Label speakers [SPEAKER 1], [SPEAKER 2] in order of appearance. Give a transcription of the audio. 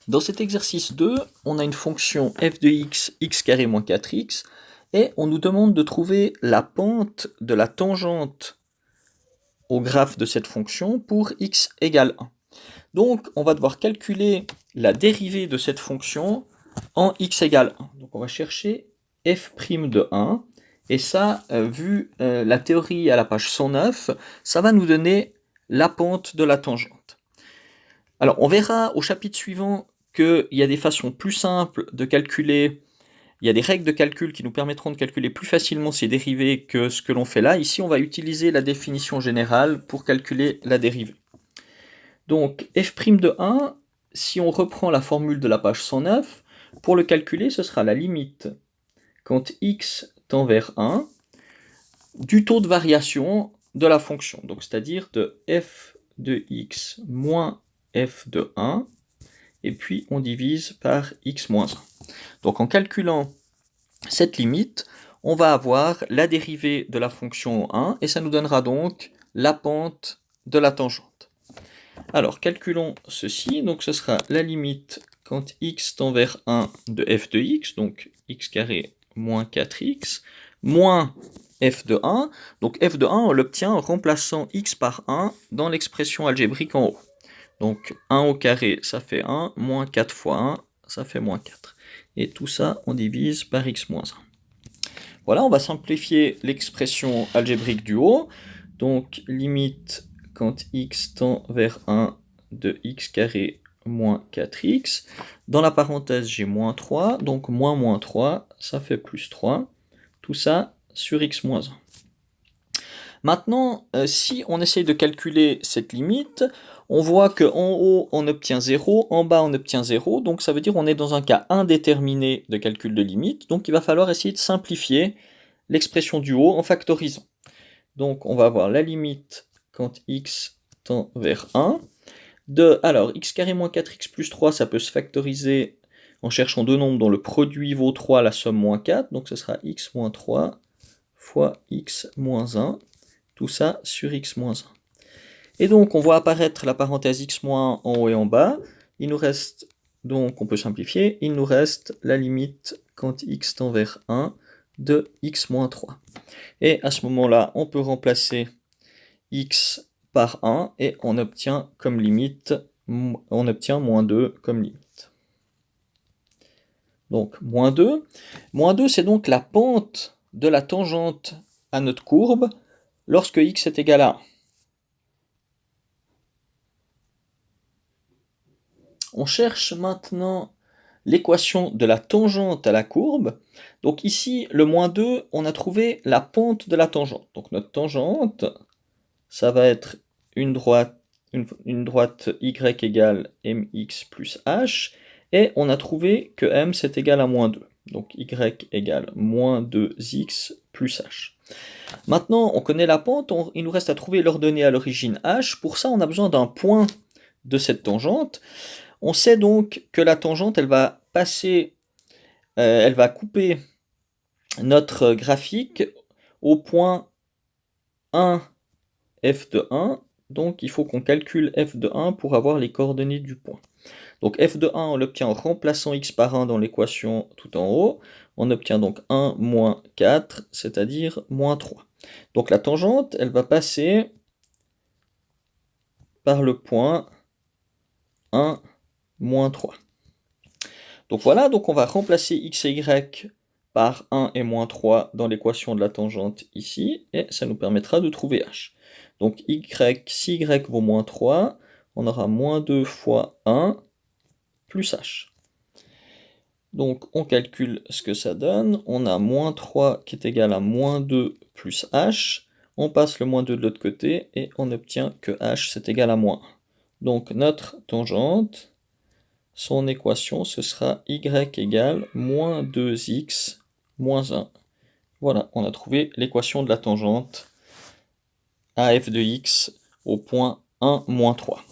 [SPEAKER 1] Dans cet exercice 2, on a une fonction f de x, x carré moins 4x, et on nous demande de trouver la pente de la tangente au graphe de cette fonction pour x égale 1. Donc, on va devoir calculer la dérivée de cette fonction en x égale 1. Donc, on va chercher f' de 1, et ça, vu la théorie à la page 109, ça va nous donner la pente de la tangente. Alors, on verra au chapitre suivant qu'il y a des façons plus simples de calculer, il y a des règles de calcul qui nous permettront de calculer plus facilement ces dérivées que ce que l'on fait là. Ici, on va utiliser la définition générale pour calculer la dérivée. Donc, f' de 1, si on reprend la formule de la page 109, pour le calculer, ce sera la limite, quand x tend vers 1, du taux de variation de la fonction, donc c'est-à-dire de f de x moins f de 1, et puis on divise par x moins 1. Donc en calculant cette limite, on va avoir la dérivée de la fonction 1, et ça nous donnera donc la pente de la tangente. Alors calculons ceci, donc ce sera la limite quand x tend vers 1 de f de x, donc x carré moins 4x, moins f de 1, donc f de 1 on l'obtient en remplaçant x par 1 dans l'expression algébrique en haut. Donc 1 au carré, ça fait 1, moins 4 fois 1, ça fait moins 4. Et tout ça, on divise par x moins 1. Voilà, on va simplifier l'expression algébrique du haut. Donc limite quand x tend vers 1 de x carré moins 4x. Dans la parenthèse, j'ai moins 3, donc moins 3, ça fait plus 3. Tout ça sur x moins 1. Maintenant, si on essaye de calculer cette limite, on voit qu'en haut, on obtient 0, en bas, on obtient 0, donc ça veut dire qu'on est dans un cas indéterminé de calcul de limite, donc il va falloir essayer de simplifier l'expression du haut en factorisant. Donc on va avoir la limite quand x tend vers 1, alors x carré moins 4x plus 3, ça peut se factoriser en cherchant deux nombres dont le produit vaut 3, la somme moins 4, donc ce sera x moins 3 fois x moins 1, tout ça sur x moins 1. Et donc on voit apparaître la parenthèse x moins 1 en haut et en bas, il nous reste, donc on peut simplifier, il nous reste la limite quand x tend vers 1 de x moins 3. Et à ce moment-là, on peut remplacer x par 1 et on obtient comme limite, on obtient moins 2 comme limite. Donc moins 2. Moins 2, c'est donc la pente de la tangente à notre courbe lorsque x est égal à 1. On cherche maintenant l'équation de la tangente à la courbe. Donc ici, le moins 2, on a trouvé la pente de la tangente. Donc notre tangente, ça va être une droite y égale mx plus h, et on a trouvé que m c'est égal à moins 2. Donc y égale moins 2x plus h. Maintenant, on connaît la pente, il nous reste à trouver l'ordonnée à l'origine h. Pour ça, on a besoin d'un point de cette tangente. On sait donc que la tangente, elle va passer, elle va couper notre graphique au point 1 f de 1, donc il faut qu'on calcule f de 1 pour avoir les coordonnées du point. Donc f de 1, on l'obtient en remplaçant x par 1 dans l'équation tout en haut. On obtient donc 1 moins 4, c'est-à-dire moins 3. Donc la tangente, elle va passer par le point 1, moins 3. Donc voilà, donc on va remplacer x et y par 1 et moins 3 dans l'équation de la tangente ici, et ça nous permettra de trouver h. Donc si y vaut moins 3, on aura moins 2 fois 1 plus h. Donc on calcule ce que ça donne, on a moins 3 qui est égal à moins 2 plus h, on passe le moins 2 de l'autre côté, et on obtient que h c'est égal à moins 1. Donc notre tangente, son équation, ce sera y égale moins 2x moins 1. Voilà, on a trouvé l'équation de la tangente à f de x au point 1, moins 3.